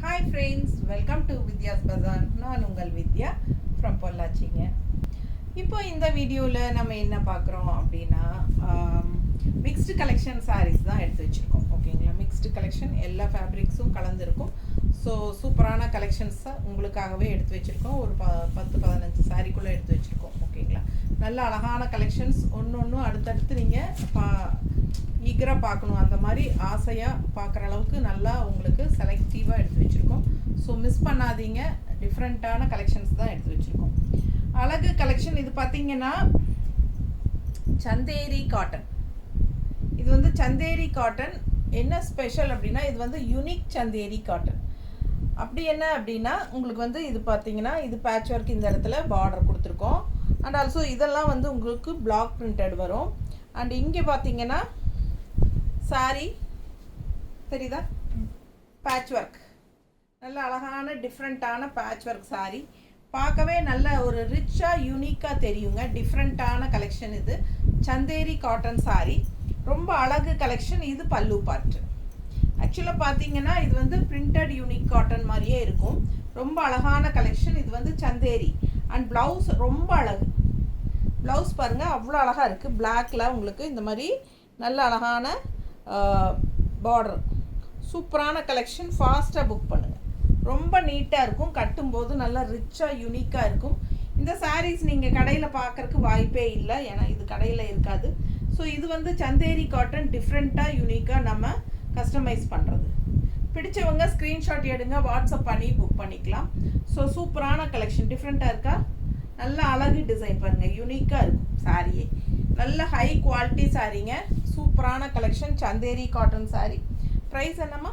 Hi friends, welcome to Vidya's Bazaar. நான் உங்கள் வித்யா from பொள்ளாச்சிங்க. இப்போ இந்த வீடியோவில் நம்ம என்ன பார்க்குறோம் அப்படின்னா மிக்ஸ்டு கலெக்ஷன் சாரீஸ் தான் எடுத்து வச்சுருக்கோம். ஓகேங்களா, மிக்ஸ்டு கலெக்ஷன் எல்லா ஃபேப்ரிக்ஸும் கலந்துருக்கும். ஸோ சூப்பரான கலெக்ஷன்ஸை உங்களுக்காகவே எடுத்து வச்சுருக்கோம். ஒரு 10-15 சாரீக்குள்ளே எடுத்து வச்சுருக்கோம். ஓகேங்களா, நல்ல அழகான கலெக்ஷன்ஸ், ஒன்று அடுத்தடுத்து நீங்கள் ஈகராக பார்க்கணும், அந்த மாதிரி ஆசையாக பார்க்குற அளவுக்கு நல்லா உங்களுக்கு செலக்டிவாக எடுத்து வச்சுருக்கோம். ஸோ மிஸ் பண்ணாதீங்க, டிஃப்ரெண்ட்டான கலெக்ஷன்ஸ் தான் எடுத்து வச்சுருக்கோம். அழகு கலெக்ஷன் இது பார்த்தீங்கன்னா சந்தேரி காட்டன். இது வந்து சந்தேரி காட்டன். என்ன ஸ்பெஷல் அப்படின்னா இது வந்து யூனிக் சந்தேரி காட்டன். அப்படி என்ன அப்படின்னா உங்களுக்கு வந்து இது பார்த்தீங்கன்னா இது பேட்ச் ஒர்க், இந்த இடத்துல பார்டர் கொடுத்துருக்கோம். அண்ட் ஆல்சோ இதெல்லாம் வந்து உங்களுக்கு பிளாக் பிரிண்டட் வரும். அண்ட் இங்கே பார்த்தீங்கன்னா சாரி தெரியுதா, பேட்ச் ஒர்க், நல்ல அழகான டிஃப்ரெண்ட்டான பேட்ச் ஒர்க் சாரி. பார்க்கவே நல்ல ஒரு ரிச்சாக யூனிக்காக தெரியுங்க. டிஃப்ரெண்ட்டான கலெக்ஷன் இது சந்தேரி காட்டன் சாரி. ரொம்ப அழகு கலெக்ஷன். இது பல்லு பார்ட். ஆக்சுவலாக பார்த்தீங்கன்னா இது வந்து பிரிண்டட் யூனிக் காட்டன் மாதிரியே இருக்கும். ரொம்ப அழகான கலெக்ஷன். இது வந்து சந்தேரி. அண்ட் ப்ளவுஸ் ரொம்ப அழகு. ப்ளவுஸ் பாருங்கள், அவ்வளோ அழகாக இருக்குது. பிளாக்கில் உங்களுக்கு இந்த மாதிரி நல்ல அழகான பார்டர். சூப்பரான கலெக்ஷன். ஃபாஸ்ட்டாக புக் பண்ணுங்கள். ரொம்ப நீட்டாக இருக்கும். கட்டும்போது நல்லா ரிச்சாக யூனிக்காக இருக்கும். இந்த சாரீஸ் நீங்கள் கடையில் பார்க்குறக்கு வாய்ப்பே இல்லை, ஏன்னா இது கடையில் இருக்காது. ஸோ இது வந்து சந்தேரி காட்டன், டிஃப்ரெண்ட்டாக யூனிக்காக நம்ம கஸ்டமைஸ் பண்ணுறது. பிடிச்சவங்க ஸ்க்ரீன்ஷாட் எடுங்க, வாட்ஸ்அப் பண்ணி புக் பண்ணிக்கலாம். ஸோ சூப்பரான கலெக்ஷன், டிஃப்ரெண்ட்டாக இருக்கா, நல்ல அழகு டிசைன் பாருங்கள், யூனிக்காக இருக்கும் சாரியே. நல்ல ஹை குவாலிட்டி சாரீங்க. சூப்பரான collection Chanderi cotton sari. Price என்னம்மா?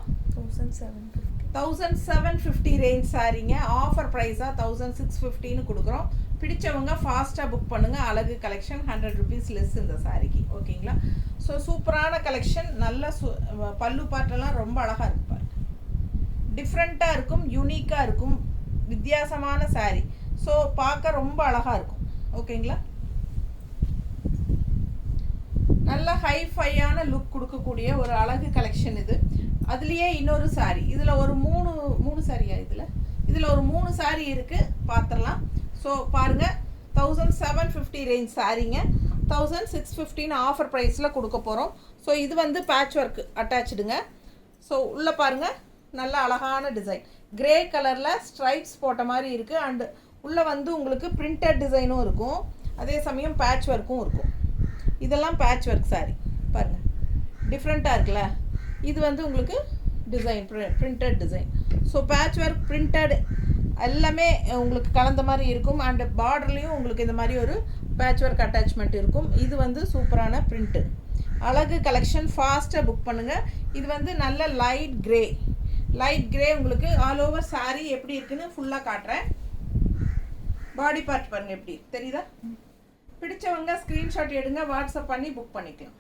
1750 ரேஞ்ச் சாரீங்க. ஆஃபர் ப்ரைஸாக 1650ன்னு கொடுக்குறோம். பிடிச்சவங்க ஃபாஸ்ட்டாக புக் பண்ணுங்கள். அழகு கலெக்ஷன், 100 rupees லெஸ் இந்த சாரிக்கு. ஓகேங்களா, ஸோ சூப்பரான கலெக்ஷன். நல்ல பல்லு பாட்டெல்லாம் ரொம்ப அழகாக இருக்கும் பாருங்க. டிஃப்ரெண்ட்டாக இருக்கும், யூனிக்காக இருக்கும், வித்தியாசமான சாரீ. ஸோ பார்க்க ரொம்ப அழகாக இருக்கும். ஓகேங்களா, நல்ல ஹைஃபையான லுக் கொடுக்கக்கூடிய ஒரு அழகு கலெக்ஷன் இது. அதுலேயே இன்னொரு சாரீ, இதில் ஒரு மூணு சாரியா, இதில் ஒரு 3 சாரீ இருக்குது, பார்த்துடலாம். ஸோ பாருங்கள், 1750 ரேஞ்ச் சாரீங்க. 1650 ஆஃபர் ப்ரைஸில் கொடுக்க போகிறோம். ஸோ இது வந்து பேட்ச் ஒர்க் அட்டாச்சுடுங்க. ஸோ உள்ளே பாருங்கள், நல்ல அழகான டிசைன். கிரே கலரில் ஸ்ட்ரைப்ஸ் போட்ட மாதிரி இருக்குது. அண்டு உள்ளே வந்து உங்களுக்கு பிரிண்டட் டிசைனும் இருக்கும், அதே சமயம் பேட்ச் ஒர்க்கும் இருக்கும். இதெல்லாம் பேட்ச் ஒர்க் சாரீ பாருங்கள், டிஃப்ரெண்ட்டாக இருக்குல்ல. இது வந்து உங்களுக்கு design printed design. So patch work, printed எல்லாமே உங்களுக்கு கலந்த மாதிரி இருக்கும். அண்ட் பார்டர்லேயும் உங்களுக்கு இந்த மாதிரி ஒரு பேட்ச் ஒர்க் அட்டாச்மெண்ட் இருக்கும். இது வந்து சூப்பரான பிரிண்ட்டு, அழகு கலெக்ஷன். ஃபாஸ்ட்டாக புக் பண்ணுங்கள். இது வந்து நல்ல லைட் கிரே உங்களுக்கு ஆல் ஓவர் சாரீ எப்படி இருக்குன்னு ஃபுல்லாக காட்டுறேன். பாடி பார்ட் பாருங்கள் எப்படி தெரியுதா. பிடிச்சவங்க ஸ்க்ரீன்ஷாட் எடுங்க, வாட்ஸ்அப் பண்ணி புக் பண்ணிக்கலாம்.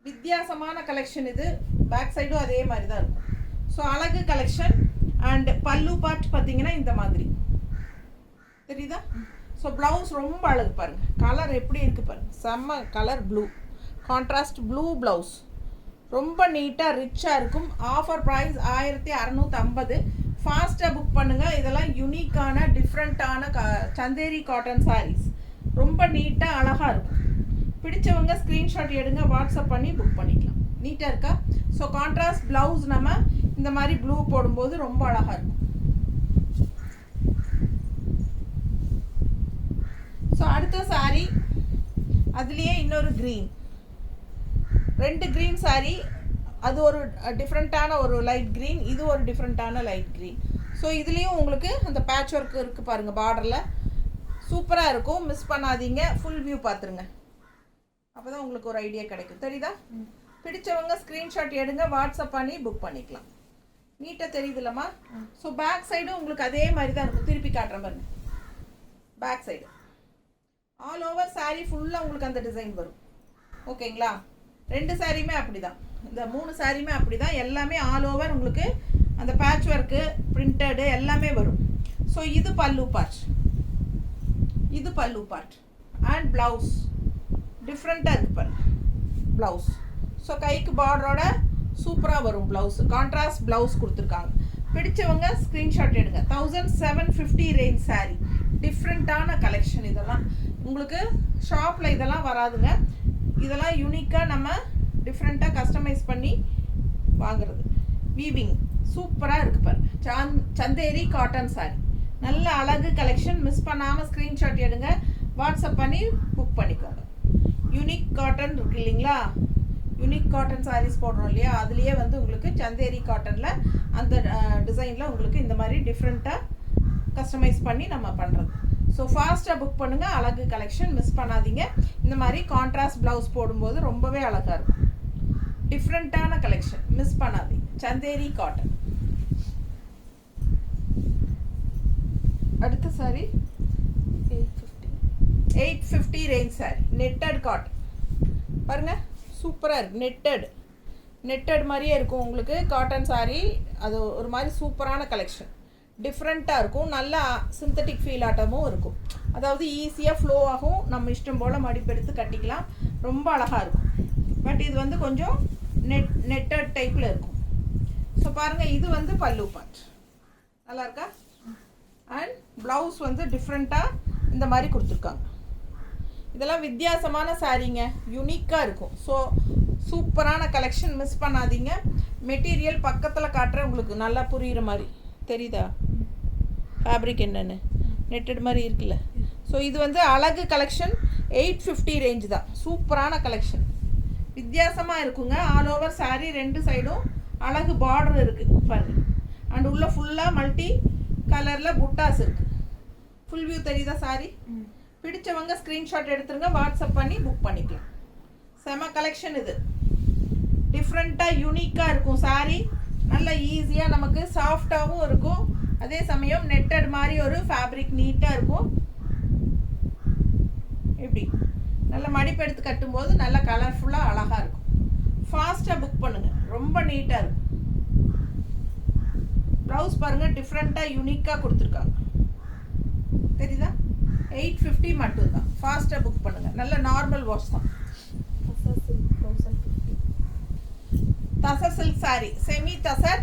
வித்தியாசமான கலெக்ஷன் இது. பேக் சைடும் அதே மாதிரி தான் இருக்கும். ஸோ அழகு கலெக்ஷன். அண்ட் பல்லு பார்ட் பார்த்தீங்கன்னா இந்த மாதிரி தெரியுதா. ஸோ ப்ளவுஸ் ரொம்ப அழகு பாருங்கள். கலர் எப்படி இருக்குது பாருங்கள், செம்ம colour. Blue contrast blue blouse, ரொம்ப நீட்டாக ரிச்சாக இருக்கும். Offer price 1650. ஃபாஸ்ட்டாக புக் பண்ணுங்கள். இதெல்லாம் யூனிக்கான டிஃப்ரெண்ட்டான சந்தேரி காட்டன் சாரீஸ். ரொம்ப நீட்டாக அழகாக இருக்கும். பிடிச்சவங்க ஸ்க்ரீன்ஷாட் எடுங்க, வாட்ஸ்அப் பண்ணி புக் பண்ணிக்கலாம். நீட்டாக இருக்கா. ஸோ கான்ட்ராஸ்ட் ப்ளவுஸ் நம்ம இந்த மாதிரி ப்ளூ போடும்போது ரொம்ப அழகாக இருக்கும். ஸோ அடுத்த சாரீ, அதுலேயே இன்னொரு க்ரீன், 2 க்ரீன் சாரீ. அது ஒரு டிஃப்ரெண்ட்டான ஒரு லைட் க்ரீன், இது ஒரு டிஃப்ரெண்ட்டான லைட் க்ரீன். ஸோ இதுலேயும் உங்களுக்கு அந்த பேட்ச் ஒர்க் இருக்குது பாருங்கள் பார்டரில். சூப்பராக இருக்கும், மிஸ் பண்ணாதீங்க. ஃபுல் வியூ பார்த்துருங்க, அப்போ தான் உங்களுக்கு ஒரு ஐடியா கிடைக்கும். தெரியுதா. பிடிச்சவங்க ஸ்க்ரீன்ஷாட் எடுங்க, வாட்ஸ்அப் பண்ணி புக் பண்ணிக்கலாம். நீட்டாக தெரியுதுல்லம்மா. ஸோ பேக் சைடும் உங்களுக்கு அதே மாதிரி தான் இருக்கும். திருப்பி காட்டுற பாருங்க, back side all over sari ஃபுல்லாக உங்களுக்கு அந்த டிசைன் வரும். ஓகேங்களா, 2 சாரியுமே அப்படி தான், இந்த 3 சாரியுமே அப்படி தான். எல்லாமே ஆல் ஓவர் உங்களுக்கு அந்த பேட்ச் ஒர்க்கு, பிரிண்டடு எல்லாமே வரும். ஸோ இது பல்லு பார்ட். அண்ட் ப்ளவுஸ் டிஃப்ரெண்ட்டாக இருக்குது பாருங்க ப்ளவுஸ். ஸோ கைக்கு பார்டரோட சூப்பராக வரும் ப்ளவுஸ். கான்ட்ராஸ்ட் ப்ளவுஸ் கொடுத்துருக்காங்க. பிடிச்சவங்க ஸ்க்ரீன்ஷாட் எடுங்க. 1750 ரேஞ்ச் saree. டிஃப்ரெண்ட்டான கலெக்ஷன் இதெல்லாம். உங்களுக்கு ஷாப்பில் இதெல்லாம் வராதுங்க. இதெல்லாம் யூனிக்காக நம்ம டிஃப்ரெண்ட்டாக கஸ்டமைஸ் பண்ணி வாங்குறது. வீவிங் சூப்பராக இருக்குது பாருங்க. Chanderi cotton saree. நல்ல அழகு கலெக்ஷன். மிஸ் பண்ணாமல் ஸ்க்ரீன்ஷாட் எடுங்க, வாட்ஸ்அப் பண்ணி புக் பண்ணிக்கோங்க. யூனிக் காட்டன் இருக்குது இல்லைங்களா, யூனிக் காட்டன் சாரீஸ் போடுறோம் இல்லையா, அதுலேயே வந்து உங்களுக்கு சந்தேரி காட்டனில் அந்த டிசைனில் உங்களுக்கு இந்த மாதிரி டிஃப்ரெண்ட்டாக கஸ்டமைஸ் பண்ணி நம்ம பண்ணுறது. ஸோ ஃபாஸ்ட்டாக புக் பண்ணுங்கள். அழகு கலெக்ஷன் மிஸ் பண்ணாதீங்க. இந்த மாதிரி கான்ட்ராஸ்ட் ப்ளவுஸ் போடும்போது ரொம்பவே அழகாக இருக்கும். டிஃப்ரெண்ட்டான கலெக்ஷன் மிஸ் பண்ணாதீங்க. சந்தேரி காட்டன். அடுத்த sorry 850 range sorry. Netted cotton பாருங்கள், சூப்பராக இருக்குது. நெட்டட் மாதிரியே இருக்கும் உங்களுக்கு காட்டன் சாரி. அது ஒரு மாதிரி சூப்பரான கலெக்ஷன். டிஃப்ரெண்ட்டாக இருக்கும். நல்லா சிந்தட்டிக் ஃபீல் ஆட்டமும் இருக்கும். அதாவது ஈஸியாக ஃப்ளோ ஆகும். நம்ம இஷ்டம் போல் மடிப்பெடுத்து கட்டிக்கலாம். ரொம்ப அழகாக இருக்கும். பட் இது வந்து கொஞ்சம் நெட்டட் டைப்பில் இருக்கும். ஸோ பாருங்கள், இது வந்து பல்லு பார்ட் நல்லா இருக்கா. அண்ட் ப்ளவுஸ் வந்து டிஃப்ரெண்ட்டாக இந்த மாதிரி கொடுத்துருக்காங்க. இதெல்லாம் வித்தியாசமான சாரீங்க, யூனிக்காக இருக்கும். ஸோ சூப்பரான கலெக்ஷன் மிஸ் பண்ணாதீங்க. மெட்டீரியல் பக்கத்தில் காட்டுறேன், உங்களுக்கு நல்லா புரிகிற மாதிரி தெரியுதா ஃபேப்ரிக் என்னென்னு. நெட்டட் மாதிரி இருக்குல்ல. ஸோ இது வந்து அழகு கலெக்ஷன். 850 ரேஞ்ச் தான். சூப்பரான கலெக்ஷன், வித்தியாசமாக இருக்குங்க. ஆல் ஓவர் சாரீ ரெண்டு சைடும் அழகு பார்டர் இருக்குது பாருங்கள். அண்ட் உள்ள ஃபுல்லாக மல்டி கலரில் புட்டாஸ் இருக்குது. ஃபுல் வியூ தெரியுதா சாரி. பிடிச்சவங்க ஸ்க்ரீன்ஷாட் எடுத்துருங்க, வாட்ஸ்அப் பண்ணி புக் பண்ணிக்கலாம். செம கலெக்ஷன் இது. டிஃப்ரெண்ட்டாக யூனிக்காக இருக்கும் சாரீ. நல்ல ஈஸியாக நமக்கு சாஃப்டாகவும் இருக்கும். அதே சமயம் நெட்டட் மாதிரி ஒரு ஃபேப்ரிக் நீட்டாக இருக்கும். எப்படி நல்ல மடிப்பு எடுத்து கட்டும்போது நல்ல கலர்ஃபுல்லாக அழகாக இருக்கும். ஃபாஸ்ட்டாக புக் பண்ணுங்கள், ரொம்ப நீட்டாக இருக்கும். ப்ளவுஸ் பாருங்கள், டிஃப்ரெண்ட்டாக யூனிக்காக கொடுத்துருக்காங்க. தெரியுதா. 850 மட்டும்தான். ஃபாஸ்ட்டாக புக் பண்ணுங்கள். நல்ல நார்மல் வாஷ் தான். Tussar silk sorry, semi tussar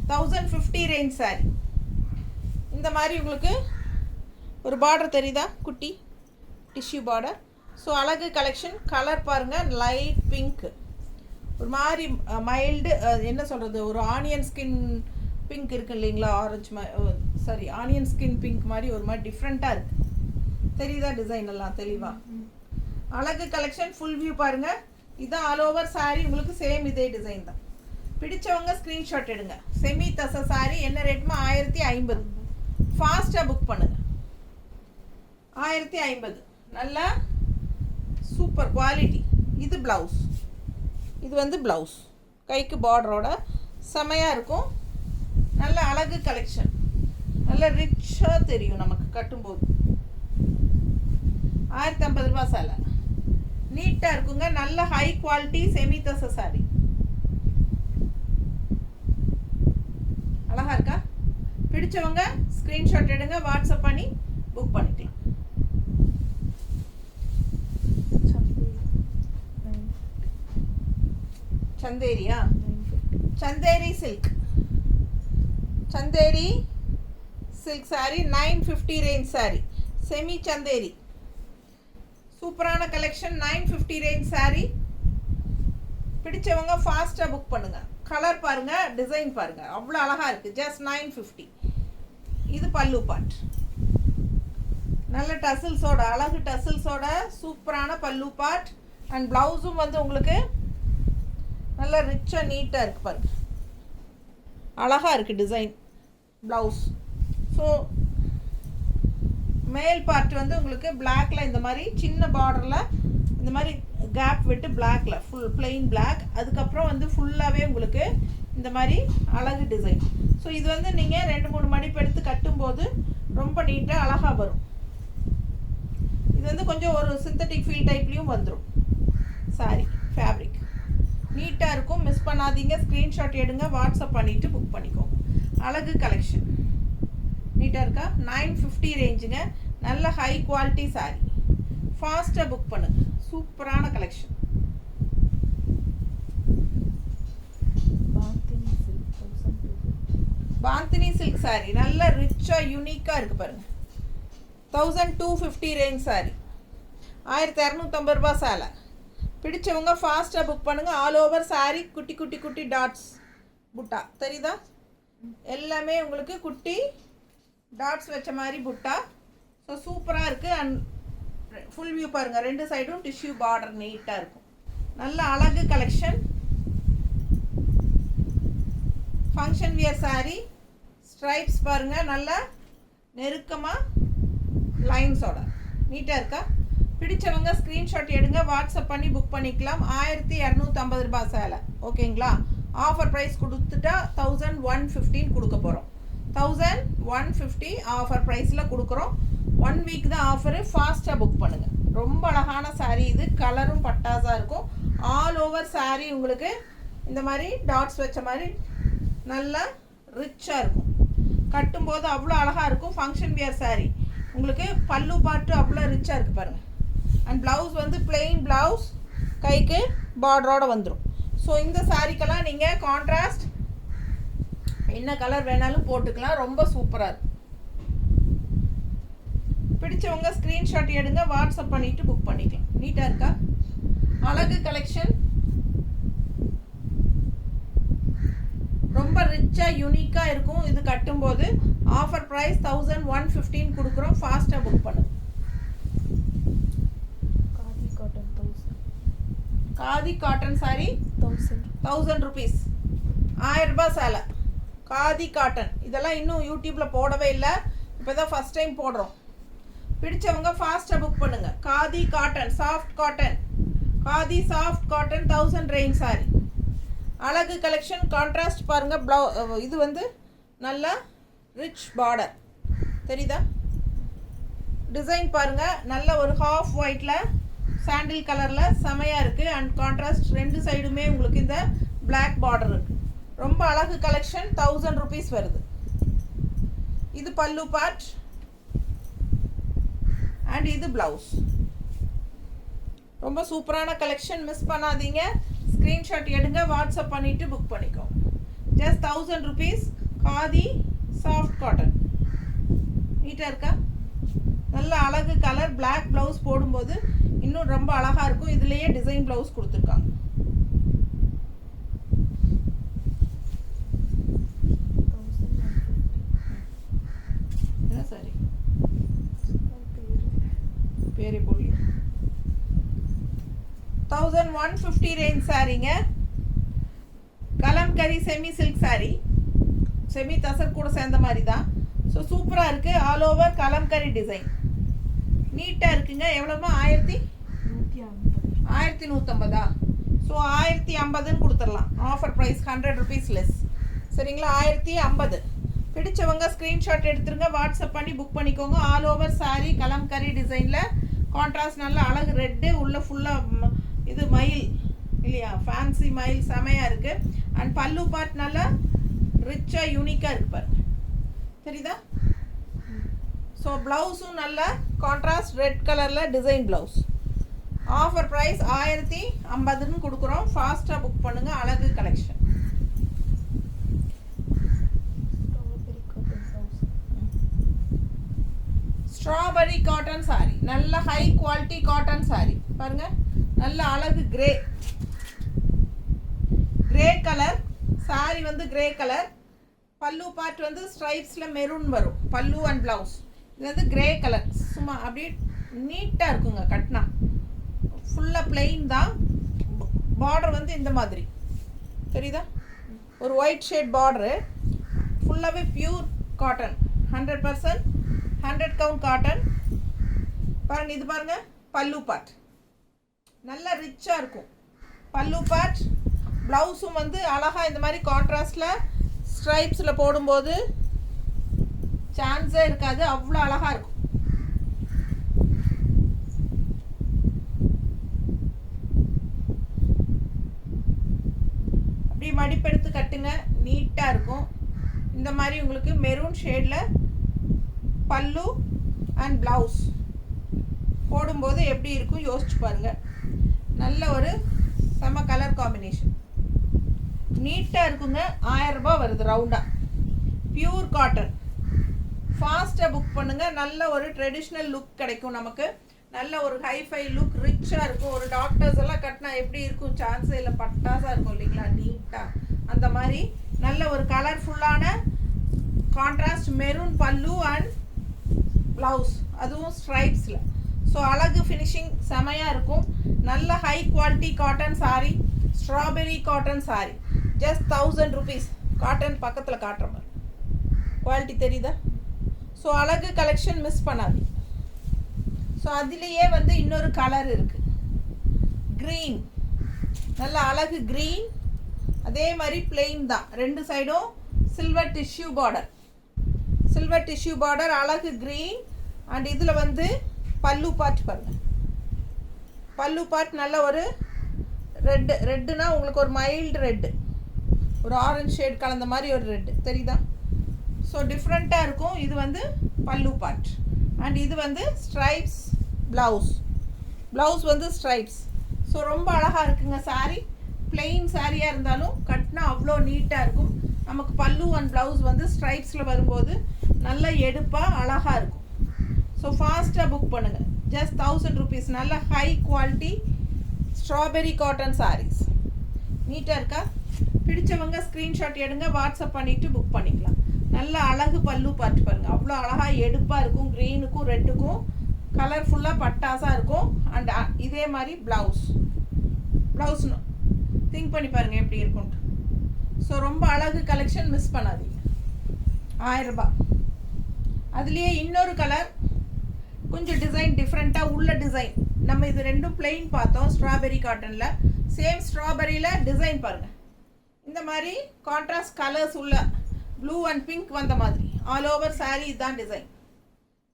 1050 range sorry. இந்த மாதிரி உங்களுக்கு ஒரு பார்டர் தெரியுதா, குட்டி டிஷ்யூ பார்டர். ஸோ அழகு கலெக்ஷன். கலர் பாருங்கள், லைட் பிங்க், ஒரு மாதிரி மைல்டு என்ன சொல்கிறது, ஒரு ஆனியன் ஸ்கின் பிங்க் இருக்குது இல்லைங்களா, ஆரஞ்சு ஆனியன் ஸ்கின் பிங்க் மாதிரி ஒரு மாதிரி டிஃப்ரெண்ட்டாக இருக்குது. தெரியுதா டிசைன் எல்லாம் தெளிவாக. அழகு கலெக்ஷன். ஃபுல் வியூ பாருங்கள். இதுதான் ஆல் ஓவர் சாரீ. உங்களுக்கு சேம் இதே டிசைன் தான். பிடிச்சவங்க ஸ்க்ரீன்ஷாட் எடுங்க. செமி தச சாரீ என்ன ரேட்மா 1050. ஃபாஸ்ட்டாக புக் பண்ணுங்கள். 1050. நல்லா சூப்பர் குவாலிட்டி. இது ப்ளவுஸ். இது வந்து ப்ளவுஸ் கைக்கு பார்டரோட செமையாக இருக்கும். நல்ல அழகு கலெக்ஷன். நல்ல ரிச்சாக தெரியும் நமக்கு கட்டும்போது. 1050 ரூபா சேலை. நீட்டாக இருக்குங்க. நல்ல high quality semi tussar sari. அழகா இருக்கா. பிடிச்சவங்க ஸ்க்ரீன்ஷாட் எடுங்க, வாட்ஸ்அப் பண்ணி புக் பண்ணிக்கலாம். சந்தேரியா, Chanderi silk. Chanderi silk sari 950 range sari. Semi Chanderi சூப்பரான கலெக்ஷன். 950 range sorry. பிடிச்சவங்க ஃபாஸ்ட்டாக புக் பண்ணுங்கள். கலர் பாருங்கள், டிசைன் பாருங்கள், அவ்வளோ அழகாக இருக்குது. ஜஸ்ட் 950. இது பல்லு பார்ட். நல்ல டசில்ஸோட, அழகு டசில்ஸோட சூப்பரான பல்லு பார்ட். அண்ட் ப்ளவுஸும் வந்து உங்களுக்கு நல்ல ரிச்சாக நீட்டாக இருக்குது பாருங்கள். அழகாக இருக்குது design blouse. So male part வந்து உங்களுக்கு பிளாக்ல இந்த மாதிரி சின்ன பார்டரில் இந்த மாதிரி கேப் விட்டு பிளாக்ல ஃபுல் பிளெயின் பிளாக். அதுக்கப்புறம் வந்து ஃபுல்லாகவே உங்களுக்கு இந்த மாதிரி அழகு டிசைன். ஸோ இது வந்து நீங்கள் 2-3 மடிப்பு எடுத்து கட்டும்போது ரொம்ப நீட்டாக அழகாக வரும். இது வந்து கொஞ்சம் ஒரு சிந்தட்டிக் ஃபீல் டைப்லேயும் வந்துடும் சாரி. ஃபேப்ரிக் நீட்டாக இருக்கும். மிஸ் பண்ணாதீங்க. ஸ்க்ரீன்ஷாட் எடுங்க, வாட்ஸ்அப் பண்ணிவிட்டு புக் பண்ணிக்கோங்க. அழகு கலெக்ஷன் நீட்டாக இருக்கா. 950 ரேஞ்சுங்க. நல்ல ஹை குவாலிட்டி சாரி. ஃபாஸ்ட்டாக புக் பண்ணுங்க. சூப்பரான கலெக்ஷன். பாந்தினி சில்க் saree நல்ல ரிச்சாக யூனிக்காக இருக்குது பாருங்கள். 1250 ரேஞ்ச் saree, 1250 ரூபா சேலை. பிடிச்சவங்க ஃபாஸ்ட்டாக புக் பண்ணுங்கள். ஆல் ஓவர் saree குட்டி குட்டி குட்டி டாட்ஸ் புட்டா தெரியுதா? எல்லாமே உங்களுக்கு குட்டி டாட்ஸ் வச்ச மாதிரி புட்டா. ஸோ சூப்பராக இருக்குது. அண்ட் ஃபுல் வியூ பாருங்கள், ரெண்டு சைடும் டிஷ்யூ பார்டர் நீட்டாக இருக்கும். நல்ல அழகு collection. Function wear saree stripes பாருங்கள், நல்லா நெருக்கமாக லைன்ஸோட நீட்டாக இருக்கா? பிடிச்சவங்க ஸ்க்ரீன்ஷாட் எடுங்க, வாட்ஸ்அப் பண்ணி புக் பண்ணிக்கலாம். 1250 ரூபா சேலை. ஓகேங்களா? ஆஃபர் ப்ரைஸ் கொடுத்துட்டா 1115 கொடுக்க போகிறோம். 1150 ஆஃபர் ப்ரைஸில் கொடுக்குறோம். 1 வீக் தான் ஆஃபரு. ஃபாஸ்ட்டாக புக் பண்ணுங்கள். ரொம்ப அழகான saree இது. கலரும் பட்டாஸாக இருக்கும். ஆல் ஓவர் saree உங்களுக்கு இந்த மாதிரி டாட்ஸ் வச்ச மாதிரி நல்லா ரிச்சாக இருக்கும். கட்டும்போது அவ்வளோ அழகாக இருக்கும். ஃபங்க்ஷன் வியர் saree உங்களுக்கு பல்லு பாட்டு அவ்வளோ ரிச்சாக இருக்குது பாருங்கள். அண்ட் ப்ளவுஸ் வந்து பிளெயின் ப்ளவுஸ், கைக்கு பார்டரோடு வந்துடும். ஸோ இந்த சாரீக்கெல்லாம் நீங்கள் கான்ட்ராஸ்ட் என்ன கலர் வேணாலும் போட்டுக்கலாம். ரொம்ப சூப்பராக இருக்கும். பிடிச்சவங்க ஸ்க்ரீன்ஷாட் எடுங்க, வாட்ஸ்அப் பண்ணிவிட்டு புக் பண்ணிக்கலாம். நீட்டாக இருக்கா? அழகு கலெக்ஷன் ரொம்ப ரிச்சாக யூனிக்காக இருக்கும். இது கட்டும்போது ஆஃபர் ப்ரைஸ் 1115 கொடுக்குறோம். ஃபாஸ்ட்டாக புக் பண்ணுங்க. காதி காட்டன் saree 1000 rupees, 1000 ரூபாய் சேலை. காதி காட்டன் இதெல்லாம் இன்னும் யூடியூப்பில் போடவே இல்லை, இப்போ தான் ஃபஸ்ட் டைம் போடுறோம். பிடிச்சவங்க ஃபாஸ்ட்டாக புக் பண்ணுங்கள். Khadi cotton soft cotton, khadi soft cotton 1000 range saree. அழகு கலெக்ஷன். கான்ட்ராஸ்ட் பாருங்கள். இது வந்து நல்லா ரிச் பார்டர் தெரியுதா? டிசைன் பாருங்கள், நல்ல ஒரு ஹாஃப் ஒயிட்டில் சாண்டில் கலரில் செமையாக இருக்குது. அண்ட் கான்ட்ராஸ்ட் ரெண்டு சைடுமே உங்களுக்கு இந்த பிளாக் பார்டர் இருக்குது. ரொம்ப அழகு கலெக்ஷன். 1000 rupees வருது. இது பல்லு பார்ட் அண்ட் இது ப்ளவுஸ். ரொம்ப சூப்பரான கலெக்ஷன். மிஸ் பண்ணாதீங்க. ஸ்க்ரீன்ஷாட் எடுங்க, வாட்ஸ்அப் பண்ணிவிட்டு புக் பண்ணிக்கோங்க. Just 1000 rupees. Khadi soft cotton நீட்டாக இருக்கா? நல்ல அழகு கலர். பிளாக் ப்ளவுஸ் போடும்போது இன்னும் ரொம்ப அழகாக இருக்கும். இதுலேயே டிசைன் ப்ளவுஸ் கொடுத்துருக்காங்க. என்ன சரி பேரே போடல. 1150 ரேஞ்ச் சாரீங்க. Kalamkari semi silk saree, semi tussar கூட சேர்ந்த மாதிரி தான். ஸோ சூப்பராக இருக்குது. ஆல் ஓவர் கலம்கரி டிசைன் நீட்டாக இருக்குங்க. எவ்வளோமா? 1150. ஸோ 1050ன்னு கொடுத்துடலாம். Offer price 100 rupees less. சரிங்களா? 1050. பிடிச்சவங்க ஸ்க்ரீன்ஷாட் எடுத்துருங்க, வாட்ஸ்அப் பண்ணி புக் பண்ணிக்கோங்க. ஆல் ஓவர் saree கலம்கரி டிசைனில் கான்ட்ராஸ்ட் நல்ல அழகு ரெட்டு, உள்ள ஃபுல்லாக இது மயில் இல்லையா? ஃபேன்சி மயில் செமையாக இருக்குது. அண்ட் பல்லு பார்ட் நல்லா ரிச்சாக யூனிக்காக இருக்குது பாருங்க, தெரியுதா? ஸோ ப்ளவுஸும் நல்லா கான்ட்ராஸ்ட் ரெட் கலரில் டிசைன் ப்ளவுஸ். ஆஃபர் ப்ரைஸ் 1050ன்னு கொடுக்குறோம். ஃபாஸ்ட்டாக புக் பண்ணுங்கள். அழகு கலெக்ஷன். ஸ்ட்ராபெரி காட்டன் saree நல்ல ஹை குவாலிட்டி காட்டன் saree பாருங்கள். நல்ல அழகு கிரே கலர் saree வந்து கிரே கலர். பல்லு பார்ட் வந்து ஸ்ட்ரைப்ஸில் மெரூன் வரும். பல்லு அண்ட் ப்ளவுஸ் இது வந்து கிரே கலர். சும்மா அப்படியே நீட்டாக இருக்குங்க. கட்டினா ஃபுல்லாக பிளெயின் தான். பார்டர் வந்து இந்த மாதிரி தெரியுதா? ஒரு ஒயிட் ஷேட் பார்டரு. ஃபுல்லாகவே பியூர் காட்டன், 100% 100 கவுண்ட் காட்டன். பாருங்கள், இது பாருங்கள் பல்லு பார்ட் நல்லா ரிச்சாக இருக்கும். பல்லு பார்ட் ப்ளவுஸும் வந்து அழகாக இந்த மாதிரி கான்ட்ராஸ்டில் ஸ்ட்ரைப்ஸில் போடும்போது சான்ஸே இருக்காது, அவ்வளோ அழகாக இருக்கும். அப்படி மடிப்பெடுத்து கட்டுங்க, நீட்டாக இருக்கும். இந்த மாதிரி உங்களுக்கு மெரூன் ஷேடில் பல்லு அண்ட் ப்ளவுஸ் போடும்போது எப்படி இருக்கும் யோசிச்சு பாருங்கள். நல்ல ஒரு செம கலர் காம்பினேஷன், நீட்டாக இருக்குங்க. 1000 ரூபாய் வருது ரவுண்டாக. Pure cotton. ஃபாஸ்ட்டாக புக் பண்ணுங்கள். நல்ல ஒரு ட்ரெடிஷ்னல் லுக் கிடைக்கும் நமக்கு. நல்ல ஒரு ஹைஃபை லுக், ரிச்சாக இருக்கும். ஒரு டாக்டர்ஸ் எல்லாம் கட்டினா எப்படி இருக்கும், சான்ஸே இல்லை, பட்டாசாக இருக்கும் இல்லைங்களா, நீட்டாக. அந்த மாதிரி நல்ல ஒரு கலர்ஃபுல்லான கான்ட்ராஸ்ட் மெரூன் பல்லு அண்ட் ப்ளவுஸ், அதுவும் ஸ்ட்ரைப்ஸில். ஸோ அழகு ஃபினிஷிங் செமையாக இருக்கும். நல்ல high quality cotton sari, strawberry cotton sari. Just 1000 rupees. Cotton பக்கத்தில் காட்டுற மாதிரி குவாலிட்டி தெரியுதா? ஸோ அழகு கலெக்ஷன் மிஸ் பண்ணாதீங்க. ஸோ அதுலேயே வந்து இன்னொரு கலர் இருக்குது, க்ரீன். நல்ல அழகு க்ரீன். அதே மாதிரி பிளெயின் தான், ரெண்டு சைடும் silver tissue border. Silver tissue border, அழகு க்ரீன். அண்ட் இதில் வந்து பல்லு பார்ட் பாருங்கள். பல்லு பார்ட் நல்ல ஒரு ரெட்டுனா உங்களுக்கு ஒரு மைல்டு ரெட்டு, ஒரு ஆரஞ்சு ஷேட் கலந்த மாதிரி ஒரு ரெட்டு தெரியுதா? ஸோ டிஃப்ரெண்ட்டாக இருக்கும். இது வந்து பல்லு பார்ட். அண்ட் இது வந்து ஸ்ட்ரைப்ஸ் ப்ளவுஸ் வந்து ஸ்ட்ரைப்ஸ். ஸோ ரொம்ப அழகாக இருக்குங்க சாரீ. பிளெயின் சாரியாக இருந்தாலும் கட்டினா அவ்வளோ நீட்டாக இருக்கும். நமக்கு பல்லு அண்ட் ப்ளவுஸ் வந்து ஸ்ட்ரைப்ஸில் வரும்போது நல்ல எடுப்பாக அழகாக இருக்கும். ஸோ ஃபாஸ்ட்டாக புக் பண்ணுங்கள். Just 1000 rupees. நல்ல high quality strawberry cotton saris. நீட்டாக இருக்கா? பிடிச்சவங்க ஸ்க்ரீன்ஷாட் எடுங்க, வாட்ஸ்அப் பண்ணிவிட்டு புக் பண்ணிக்கலாம். நல்ல அழகு பல்லு பார்த்து பாருங்கள், அவ்வளோ அழகாக எடுப்பாக இருக்கும். க்ரீனுக்கும் ரெட்டுக்கும் கலர்ஃபுல்லாக பட்டாசாக இருக்கும். அண்ட் இதே மாதிரி ப்ளவுஸ் திங்க் பண்ணி பாருங்கள் எப்படி இருக்கும்ட்டு. ஸோ ரொம்ப அழகு கலெக்ஷன், மிஸ் பண்ணாதீங்க. 1000 ரூபாய். அதுலேயே இன்னொரு கலர், கொஞ்சம் டிசைன் டிஃப்ரெண்ட்டாக உள்ள டிசைன். நம்ம இது ரெண்டும் பிளெயின் பார்த்தோம் ஸ்ட்ராபெரி காட்டனில். சேம் ஸ்ட்ராபெரியில் டிசைன் பாருங்கள். இந்த மாதிரி கான்ட்ராஸ்ட் கலர்ஸ் உள்ள ப்ளூ அண்ட் பிங்க் வந்த மாதிரி ஆல் ஓவர் சாரீ இதுதான் டிசைன்.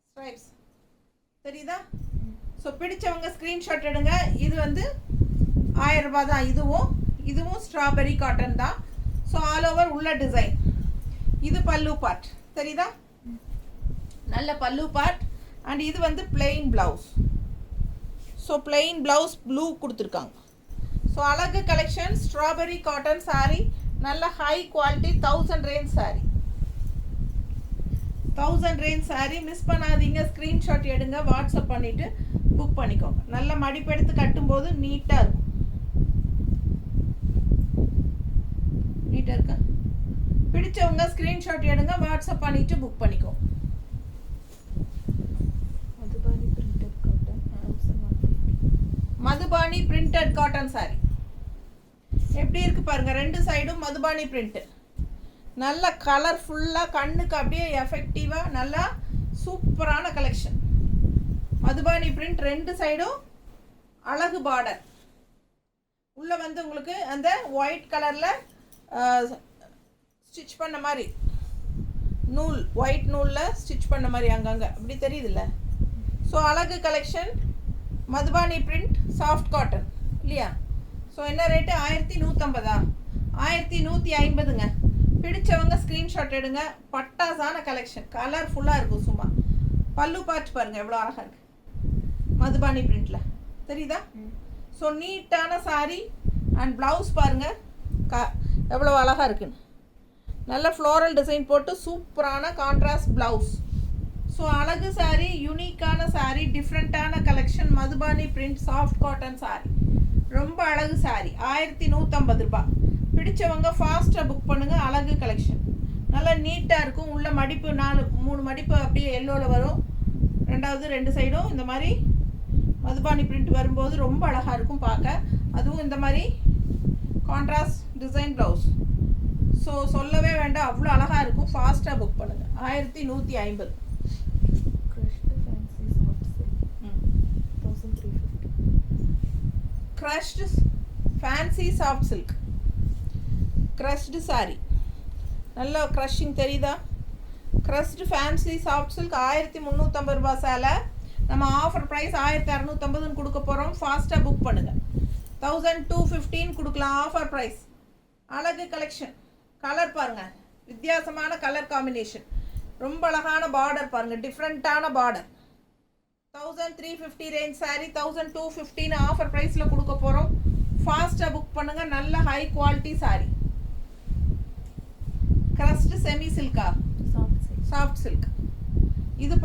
ஸ்ட்ரைப்ஸ் தெரியுதா? ஸோ பிடிச்சவங்க ஸ்க்ரீன்ஷாட் எடுங்க. இது வந்து 1000 ரூபாய் தான். இதுவும் ஸ்ட்ராபெரி காட்டன் தான். ஸோ ஆல் ஓவர் உள்ள டிசைன். இது பல்லு பார்ட் தெரியுதா? நல்ல பல்லு பார்ட். அண்ட் இது வந்து plain blouse. So plain blouse blue கொடுத்துருக்காங்க. ஸோ அழகு கலெக்ஷன் ஸ்ட்ராபெரி காட்டன் சாரீ. நல்ல high quality 1000 range sari. 1000 range sari miss பண்ணாதீங்க. ஸ்க்ரீன்ஷாட் எடுங்க, வாட்ஸ்அப் பண்ணிவிட்டு புக் பண்ணிக்கோங்க. நல்ல மடிப்பெடுத்து கட்டும்போது நீட்டாக இருக்கும். நீட்டாக இருக்கா? பிடிச்சவங்க ஸ்க்ரீன்ஷாட் எடுங்க, வாட்ஸ்அப் பண்ணிவிட்டு புக் பண்ணிக்கோங்க. மதுபானி பிரிண்டட் காட்டன் சாரீ எப்படி இருக்கு பாருங்க. ரெண்டு சைடும் மதுபானி பிரிண்ட். நல்ல கலர்ஃபுல்லாக கண்ணுக்கு அப்படியே எஃபெக்டிவாக நல்லா சூப்பரான கலெக்ஷன். மதுபானி பிரிண்ட், ரெண்டு சைடும் அழகு பார்டர். உள்ளே வந்து உங்களுக்கு அந்த ஒயிட் கலரில் ஸ்டிச் பண்ண மாதிரி நூல், ஒயிட் நூலில் ஸ்டிச் பண்ண மாதிரி அங்கங்கே அப்படி தெரியுதுல்ல. ஸோ அழகு collection Madhubani print soft cotton இல்லையா? ஸோ என்ன ரேட்டு? 1150. 1150ங்க. பிடிச்சவங்க ஸ்க்ரீன்ஷாட் எடுங்க. பட்டாசான கலெக்ஷன், கலர்ஃபுல்லாக இருக்கும். சும்மா பல்லு பார்த்து பாருங்கள் எவ்வளோ அழகாக இருக்குது மதுபானி பிரிண்டில் தெரியுதா? ஸோ நீட்டான சாரீ. அண்ட் ப்ளவுஸ் பாருங்கள் எவ்வளோ அழகாக இருக்குன்னு. நல்ல ஃப்ளோரல் டிசைன் போட்டு சூப்பரான கான்ட்ராஸ்ட் ப்ளவுஸ். ஸோ அழகு சாரீ, யூனிக்கான சாரீ, டிஃப்ரெண்ட்டான collection. Madhubani print soft cotton sari, ரொம்ப அழகு சாரீ. 1150 ரூபாய். பிடிச்சவங்க ஃபாஸ்ட்டாக புக் பண்ணுங்கள். அழகு கலெக்ஷன் நல்லா நீட்டாக இருக்கும். உள்ள மடிப்பு 3 மடிப்பு அப்படியே எல்லோவில் வரும். ரெண்டாவது ரெண்டு சைடும் இந்த மாதிரி மதுபானி பிரிண்ட் வரும்போது ரொம்ப அழகாக இருக்கும் பார்க்க. அதுவும் இந்த மாதிரி கான்ட்ராஸ்ட் டிசைன் ப்ளவுஸ். ஸோ சொல்லவே வேண்டாம், அவ்வளோ அழகாக இருக்கும். ஃபாஸ்ட்டாக புக் பண்ணுங்கள். 1150. Crushed fancy soft silk crushed sari. நல்ல க்ரஷிங் தெரியுதா? க்ரஷ்டு ஃபேன்சி சாஃப்ட் சில்க் 1350 ரூபாய் சேலை. நம்ம ஆஃபர் ப்ரைஸ் 1650 கொடுக்க போகிறோம். ஃபாஸ்ட்டாக புக் பண்ணுங்கள். 1215 கொடுக்கலாம் ஆஃபர் ப்ரைஸ். அழகு கலெக்ஷன். கலர் பாருங்கள், வித்தியாசமான கலர் காம்பினேஷன். ரொம்ப அழகான பார்டர் பாருங்கள், டிஃப்ரெண்ட்டான பார்டர். 1350 ரேஞ்ச் சாரீ 1215 ஆஃபர் ப்ரைஸில் கொடுக்க போகிறோம். ஃபாஸ்ட்டாக புக் பண்ணுங்கள். நல்ல high quality sari. Crushed semi சில்கா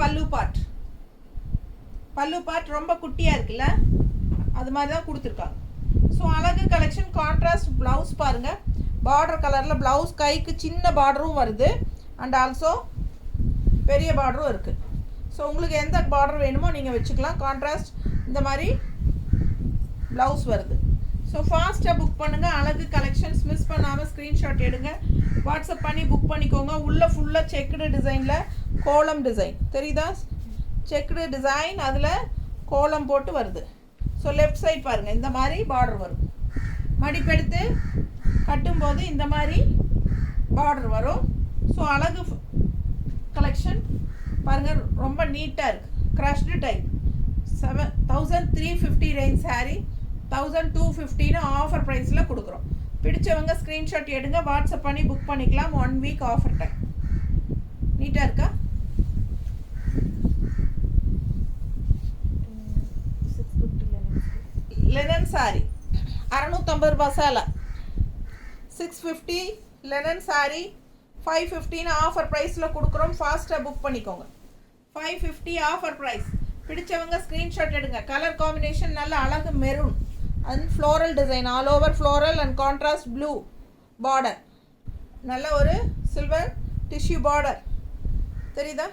பல்லு பார்ட் ரொம்ப குட்டியாக இருக்குல்ல, அது மாதிரி தான் கொடுத்துருக்காங்க. ஸோ அழகு கலெக்ஷன். கான்ட்ராஸ்ட் ப்ளவுஸ் பாருங்கள், பார்டர் கலரில் ப்ளவுஸ், கைக்கு சின்ன பார்டரும் வருது அண்ட் ஆல்சோ பெரிய பார்டரும் இருக்குது. ஸோ உங்களுக்கு எந்த பார்டர் வேணுமோ நீங்கள் வச்சுக்கலாம். கான்ட்ராஸ்ட் இந்த மாதிரி ப்ளவுஸ் வருது. ஸோ ஃபாஸ்ட்டாக புக் பண்ணுங்கள். அழகு கலெக்ஷன்ஸ் மிஸ் பண்ணாமல் ஸ்க்ரீன்ஷாட் எடுங்க, வாட்ஸ்அப் பண்ணி புக் பண்ணிக்கோங்க. உள்ளே ஃபுல்லாக செக்குடு டிசைனில் கோலம் டிசைன் தெரியுதா, செக்குடு டிசைன், அதில் கோலம் போட்டு வருது. ஸோ லெஃப்ட் சைட் பாருங்கள், இந்த மாதிரி பார்டர் வரும். மடிப்பெடுத்து கட்டும்போது இந்த மாதிரி பார்டர் வரும். ஸோ அழகு கலெக்ஷன் பாருங்கள், ரொம்ப நீட்டாக இருக்குது. Crushed type 7350 range sari 1250 offer ப்ரைஸில் கொடுக்குறோம். பிடிச்சவங்க ஸ்க்ரீன்ஷாட் எடுங்க, வாட்ஸ்அப் பண்ணி புக் பண்ணிக்கலாம். 1 வீக் ஆஃபர் டைம். நீட்டாக இருக்கா? லெனன் சாரி 650 ரூபா சேலை, 650 லெனன் சாரி 550 ஆஃபர் ப்ரைஸில் கொடுக்குறோம். ஃபாஸ்ட்டாக புக் பண்ணிக்கோங்க. 550 ஆஃபர் ப்ரைஸ். பிடிச்சவங்க ஸ்க்ரீன்ஷாட் எடுங்க. கலர் காம்பினேஷன் நல்ல அழகு maroon and floral design, all over floral and contrast blue border, நல்ல ஒரு சில்வர் டிஷ்யூ பார்டர் தெரியுதா,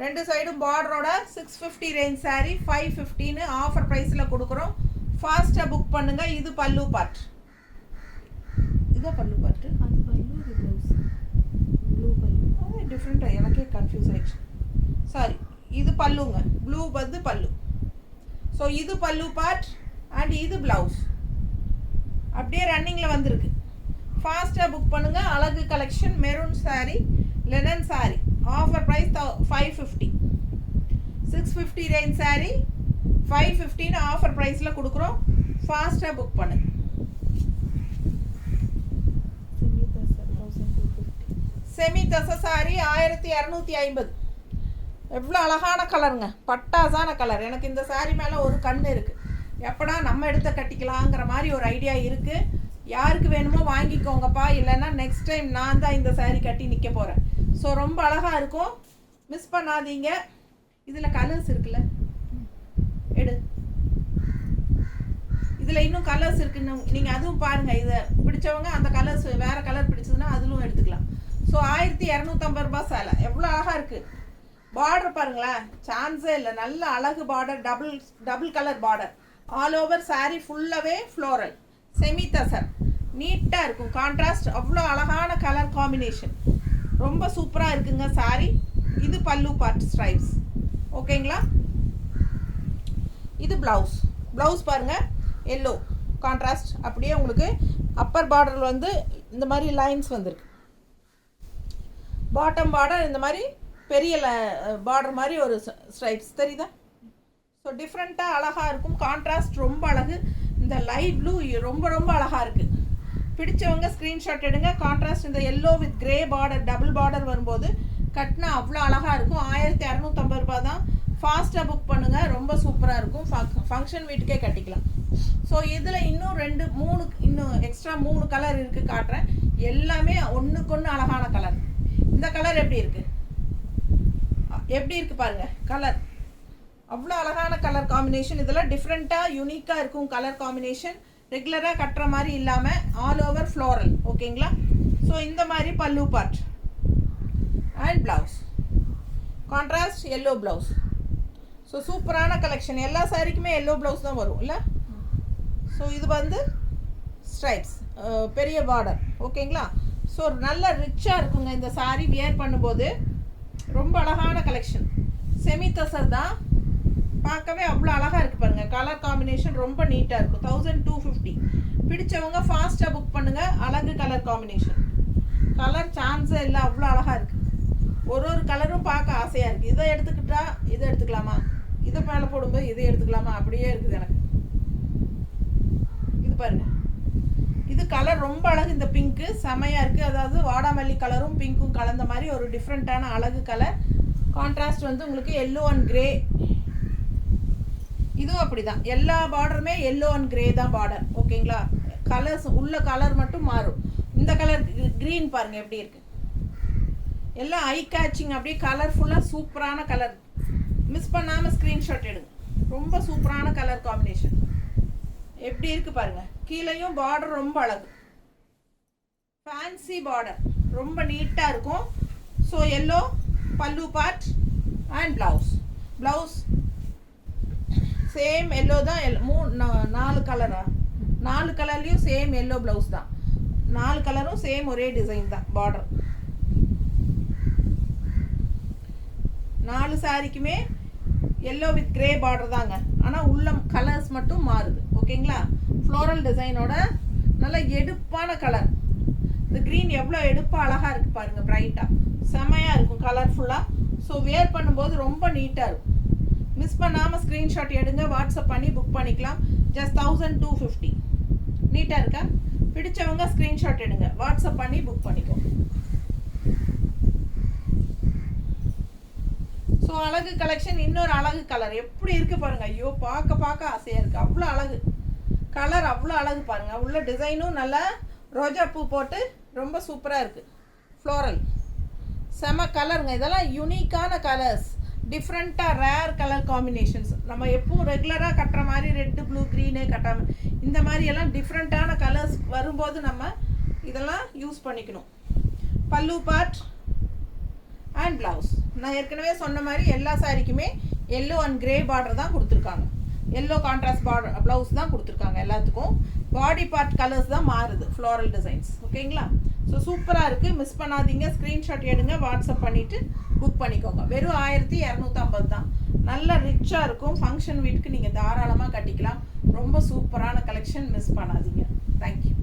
ரெண்டு சைடும் பார்டரோட. 650 ரேஞ்ச் சாரீ 550 ஆஃபர் ப்ரைஸில் கொடுக்குறோம். ஃபாஸ்ட்டாக புக் பண்ணுங்கள். இது பல்லு பார்ட், இதுதான் பல்லு பார்ட்டு. அது பல்லு, ப்ளூ பல்லு, அது டிஃப்ரெண்ட்டாக எனக்கே கன்ஃபியூஸ் ஆயிடுச்சு. சாரி, இது பல்லுங்க, ப்ளூ வந்து பல்லு. ஸோ இது பல்லு பார்ட் அண்ட் இது ப்ளவுஸ் அப்படியே ரன்னிங்கில் வந்திருக்கு. ஃபாஸ்ட்டாக புக் பண்ணுங்கள். அழகு collection maroon sari, linen sari, offer price 550. 650 range sari 550 offer ப்ரைஸில் கொடுக்குறோம். ஃபாஸ்ட்டாக புக் பண்ணுங்கள். செமி தச சாரீ 1250. எவ்வளோ அழகான கலருங்க, பட்டாசான கலர். எனக்கு இந்த சாரீ மேலே ஒரு கண் இருக்குது, எப்படா நம்ம எடுத்து கட்டிக்கலாங்கிற மாதிரி ஒரு ஐடியா இருக்குது. யாருக்கு வேணுமோ வாங்கிக்கோங்கப்பா, இல்லைன்னா நெக்ஸ்ட் டைம் நான் தான் இந்த சாரீ கட்டி நிற்க போகிறேன். ஸோ ரொம்ப அழகாக இருக்கும், மிஸ் பண்ணாதீங்க. இதில் கலர்ஸ் இருக்குல்ல, எடு, இதில் இன்னும் கலர்ஸ் இருக்குன்னு நீங்கள் அதுவும் பாருங்கள். இதை பிடிச்சவங்க அந்த கலர்ஸ் வேறு கலர் பிடிச்சதுன்னா அதிலும் எடுத்துக்கலாம். ஸோ 1250 ரூபா சேலை எவ்வளோ அழகாக இருக்குது. பார்டர் பாருங்களேன், சான்ஸே இல்லை, நல்ல அழகு border, double colour border, all over sari ஃபுல்லாகவே ஃப்ளோரல் செமி தசர், நீட்டாக இருக்கும். கான்ட்ராஸ்ட் அவ்வளோ அழகான கலர் காம்பினேஷன், ரொம்ப சூப்பராக இருக்குங்க சாரீ. இது பல்லு பார்ட் ஸ்ட்ரைப்ஸ், ஓகேங்களா. இது ப்ளவுஸ் பாருங்கள், எல்லோ கான்ட்ராஸ்ட், அப்படியே உங்களுக்கு அப்பர் பார்டரில் வந்து இந்த மாதிரி லைன்ஸ் வந்துருக்கு. பாட்டம் பார்டர் இந்த மாதிரி பெரிய பார்டர் மாதிரி ஒரு ஸ்ட்ரைப்ஸ் தெரியுதா. ஸோ டிஃப்ரெண்ட்டாக அழகாக இருக்கும். கான்ட்ராஸ்ட் ரொம்ப அழகு. இந்த லைட் ப்ளூ ரொம்ப ரொம்ப அழகாக இருக்குது. பிடிச்சவங்க ஸ்க்ரீன்ஷாட் எடுங்க. கான்ட்ராஸ்ட் இந்த yellow with grey border, double border வரும்போது கட்டினா அவ்வளோ அழகாக இருக்கும். 1650 ரூபா தான். ஃபாஸ்ட்டாக புக் பண்ணுங்கள், ரொம்ப சூப்பராக இருக்கும். ஃபங்க்ஷன் வீட்டுக்கே கட்டிக்கலாம். ஸோ இதில் இன்னும் 3 இன்னும் எக்ஸ்ட்ரா 3 கலர் இருக்குது, காட்டுறேன். எல்லாமே ஒன்றுக்கு ஒன்று அழகான கலர். இந்த கலர் எப்படி இருக்குது பாருங்கள், கலர் அவ்வளோ அழகான கலர் காம்பினேஷன். இதெல்லாம் டிஃப்ரெண்ட்டாக யூனிக்காக இருக்கும் கலர் காம்பினேஷன். ரெகுலராக கட்டுற மாதிரி இல்லாமல் ஆல் ஓவர் ஃப்ளோரல், ஓகேங்களா. ஸோ இந்த மாதிரி பல்லு part and blouse, contrast yellow blouse. So சூப்பரான கலெக்ஷன். எல்லா சாரிக்குமே எல்லோ ப்ளவுஸ் தான் வரும் இல்லை. ஸோ இது வந்து ஸ்ட்ரைப்ஸ், பெரிய பார்டர், ஓகேங்களா. ஸோ நல்ல ரிச்சாக இருக்குங்க இந்த சாரீ வியர் பண்ணும்போது. ரொம்ப அழகான கலெக்ஷன். செமி தசர் தான், பார்க்கவே அவ்வளோ அழகாக இருக்குது பாருங்கள். கலர் காம்பினேஷன் ரொம்ப நீட்டாக இருக்கும். 1250. பிடிச்சவங்க ஃபாஸ்ட்டாக புக் பண்ணுங்கள். அழகு கலர் காம்பினேஷன், கலர் சான்ஸே இல்லை, அவ்வளோ அழகாக இருக்குது. ஒரு கலரும் பார்க்க ஆசையாக இருக்குது. இதை எடுத்துக்கிட்டா இதை எடுத்துக்கலாமா, இதை மேலே போடும்போது இதை எடுத்துக்கலாமா, அப்படியே இருக்குது எனக்கு. இது பாருங்கள், இது கலர் ரொம்ப அழகு. இந்த பிங்க்கு செமையாக இருக்குது. அதாவது வாடாமல்லி கலரும் பிங்க்கும் கலந்த மாதிரி ஒரு டிஃப்ரெண்ட்டான அழகு கலர். கான்ட்ராஸ்ட் வந்து உங்களுக்கு எல்லோ அண்ட் கிரே. இதுவும் அப்படி தான், எல்லா பார்டருமே எல்லோ அண்ட் கிரே தான் பார்டர், ஓகேங்களா. கலர்ஸ் உள்ள கலர் மட்டும் மாறும். இந்த கலர் க்ரீன் பாருங்கள் எப்படி இருக்குது. எல்லாம் ஐ கேட்சிங், அப்படியே கலர்ஃபுல்லாக சூப்பரான கலர். மிஸ் பண்ணாமல் ஸ்க்ரீன்ஷாட் எடுங்க. ரொம்ப சூப்பரான கலர் காம்பினேஷன். எப்படி இருக்குது பாருங்கள். கீழேயும் பார்டர் ரொம்ப அழகு, ஃபேன்சி பார்டர், ரொம்ப நீட்டாக இருக்கும். ஸோ எல்லோ பல்லு part and blouse same yellow தான். 4 கலரா, 4 கலர்லேயும் சேம் எல்லோ ப்ளவுஸ் தான். 4 கலரும் சேம் ஒரே டிசைன் தான். பார்டர் 4 சாரிக்குமே எல்லோ வித் கிரே பார்டர் தாங்க. ஆனால் உள்ள கலர்ஸ் மட்டும் மாறுது. ஓகேங்களா? ஃப்ளோரல் டிசைனோட நல்ல எடுப்பான கலர். இந்த க்ரீன் எவ்வளோ எடுப்பாக அழகாக இருக்குது பாருங்கள். ப்ரைட்டாக செமையாக இருக்கும், கலர்ஃபுல்லாக. ஸோ வேர் பண்ணும்போது ரொம்ப நீட்டாக இருக்கும். மிஸ் பண்ணாமல் ஸ்க்ரீன்ஷாட் எடுங்க, வாட்ஸ்அப் பண்ணி புக் பண்ணிக்கலாம். ஜஸ்ட் 1250. நீட்டாக இருக்கா? பிடிச்சவங்க ஸ்க்ரீன்ஷாட் எடுங்க, வாட்ஸ்அப் பண்ணி புக் பண்ணிக்கோ. ஸோ அழகு கலெக்ஷன். இன்னொரு அழகு கலர் எப்படி இருக்குது பாருங்கள். ஐயோ, பார்க்க ஆசையாக இருக்குது. அவ்வளோ அழகு கலர், அவ்வளோ அழகு பாருங்கள். உள்ள டிசைனும் நல்லா ரோஜா பூ போட்டு ரொம்ப சூப்பராக இருக்குது. ஃப்ளோரல் செம கலருங்க. இதெல்லாம் யூனிக்கான கலர்ஸ், டிஃப்ரெண்ட்டாக ரேர் கலர் காம்பினேஷன்ஸ். நம்ம எப்பவும் ரெகுலராக கட்டுற மாதிரி ரெட்டு ப்ளூ க்ரீனே கட்டாமல் இந்த மாதிரியெல்லாம் டிஃப்ரெண்ட்டான கலர்ஸ் வரும்போது நம்ம இதெல்லாம் யூஸ் பண்ணிக்கணும். பல்லு பார்ட் அண்ட் ப்ளவுஸ். நான் ஏற்கனவே சொன்ன மாதிரி எல்லா சாரிக்குமே எல்லோ அண்ட் கிரே பார்டர் தான் கொடுத்துருக்காங்க. எல்லோ கான்ட்ராஸ்ட் பார்டர் ப்ளவுஸ் தான் கொடுத்துருக்காங்க எல்லாத்துக்கும். பாடி பார்ட் கலர்ஸ் தான் மாறுது, ஃப்ளோரல் டிசைன்ஸ். ஓகேங்களா? ஸோ சூப்பராக இருக்குது. மிஸ் பண்ணாதீங்க, ஸ்க்ரீன்ஷாட் எடுங்க, வாட்ஸ்அப் பண்ணிவிட்டு புக் பண்ணிக்கோங்க. வெறும் 1250 தான். நல்ல ரிச்சாக இருக்கும். ஃபங்க்ஷன் வீட்டுக்கு நீங்கள் தாராளமாக கட்டிக்கலாம். ரொம்ப சூப்பரான கலெக்ஷன். மிஸ் பண்ணாதீங்க. தேங்க்யூ.